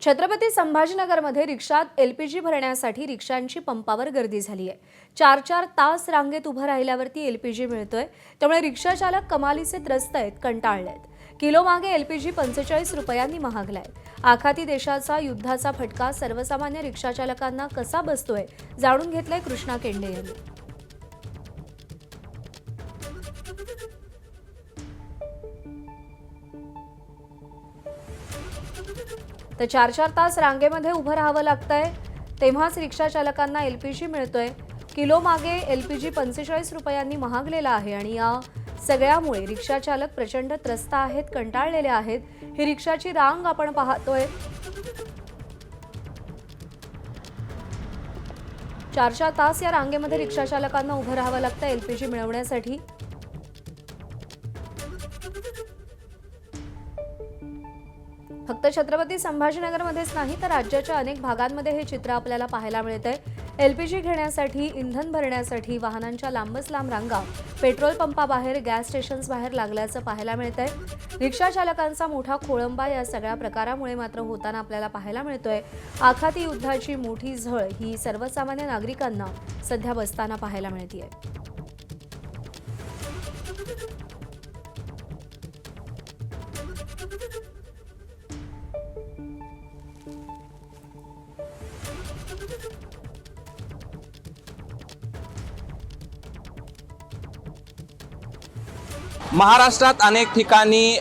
छत्रपती संभाजीनगरमध्ये रिक्षात एलपीजी भरण्यासाठी रिक्षांची पंपावर गर्दी झाली आहे। 4-4 तास रांगेत उभं राहिल्यावरती एलपीजी मिळतोय, त्यामुळे रिक्षा चालक कमालीचे त्रस्त आहेत, कंटाळलेत। किलो मागे एलपीजी 45 रुपयांनी महागलाय। आखाती देशाचा युद्धाचा फटका सर्वसामान्य रिक्षा चालकांना कसा बसतोय जाणून घेतलंय कृष्णा केंडे यांनी। तर 4-4 तास रांगेमध्ये उभं राहावं लागतंय, तेव्हाच रिक्षा चालकांना एलपीजी मिळतोय। किलो मागे एलपीजी 45 रुपयांनी महागलेला आहे आणि या सगळ्यामुळे रिक्षा चालक प्रचंड त्रस्त आहेत, कंटाळलेले आहेत। ही रिक्षाची रांग आपण पाहतोय। 4-4 तास या रांगेमध्ये रिक्षा चालकांना उभं राहावं लागतं एलपीजी मिळवण्यासाठी। फक्त छत्रपती संभाजीनगरमध्येच नाही तर राज्याच्या अनेक भागांमध्ये हे चित्र आपल्याला पाहायला मिळतंय। एलपीजी घेण्यासाठी, इंधन भरण्यासाठी वाहनांच्या लांबच लांब रांगा पेट्रोल पंपाबाहेर, गॅस स्टेशन्स बाहेर लागल्याचं पाहायला मिळतंय। रिक्षा चालकांचा मोठा खोळंबा या सगळ्या प्रकारामुळे मात्र होताना आपल्याला पाहायला मिळतोय। आखाती युद्धाची मोठी झळ ही सर्वसामान्य नागरिकांना सध्या बसताना पाहायला मिळतेय। महाराष्ट्रात अनेक ठिकाणी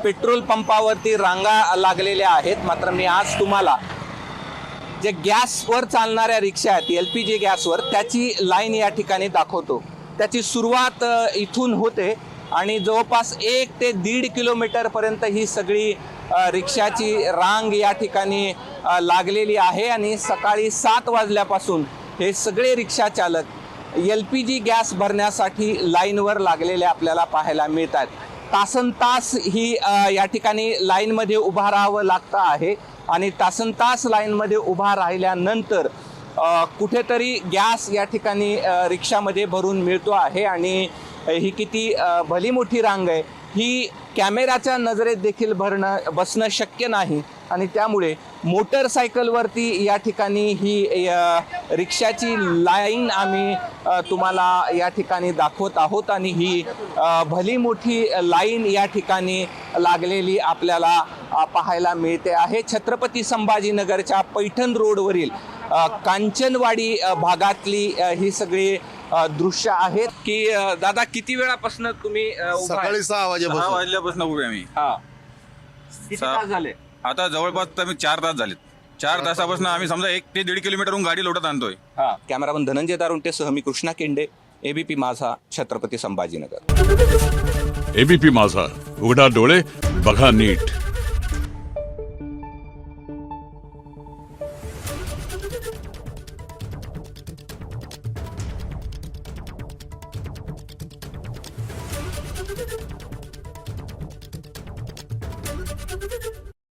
पेट्रोल पंपावरती रांगा लागलेल्या आहेत। मात्र मी आज तुम्हाला जे गॅसवर चालणाऱ्या रिक्षा आहेत, एलपीजी गॅसवर, त्याची लाईन या ठिकाणी दाखवतो। त्याची सुरुवात इथून होते आणि जवळपास 1 ते 1.5 किलोमीटरपर्यंत ही सगळी रिक्षाची रांग या ठिकाणी लागलेली आहे आणि सकाळी 7 वाजल्यापासून हे सगळे रिक्षा चालक एलपीजी गॅस भरण्यासाठी लाईनवर लागलेले आपल्याला पाहायला मिळतात। तासनतास ही या ठिकाणी लाईनमध्ये उभा राहावं लागतं आहे आणि तासनतास लाईनमध्ये उभा राहिल्यानंतर कुठेतरी गॅस या ठिकाणी रिक्षामध्ये भरून मिळतो आहे आणि ही किती भली मोठी रांग आहे, ही कॅमेऱ्याच्या नजरेत देखील बसणं शक्य नाही आणि त्यामुळे मोटरसायकलवरती या ठिकाणी ही रिक्षाची लाईन आम्ही तुम्हाला या ठिकाणी दाखवत आहोत आणि ही भली मोठी लाईन या ठिकाणी लागलेली आपल्याला पाहायला मिळते आहे। छत्रपती संभाजीनगरच्या पैठण रोडवरील कांचनवाडी भागातली ही सगळी दृश्य आहेत की दादा किती वेळापासून तुम्ही सकाळी 6 वाजल्यापासून उभे आम्ही। किती तास झाले? आता जवळपास 4 तास झालेत। 4 तासापासून आम्ही समजा 1 ते 1.5 किलोमीटरहून गाडी लोटत आणतोय। कॅमेरामन धनंजय दारुंटे सह मी कृष्णा केंडे, एबीपी माझा, छत्रपती संभाजीनगर। एबीपी माझा, उघडा डोळे बघा नीट।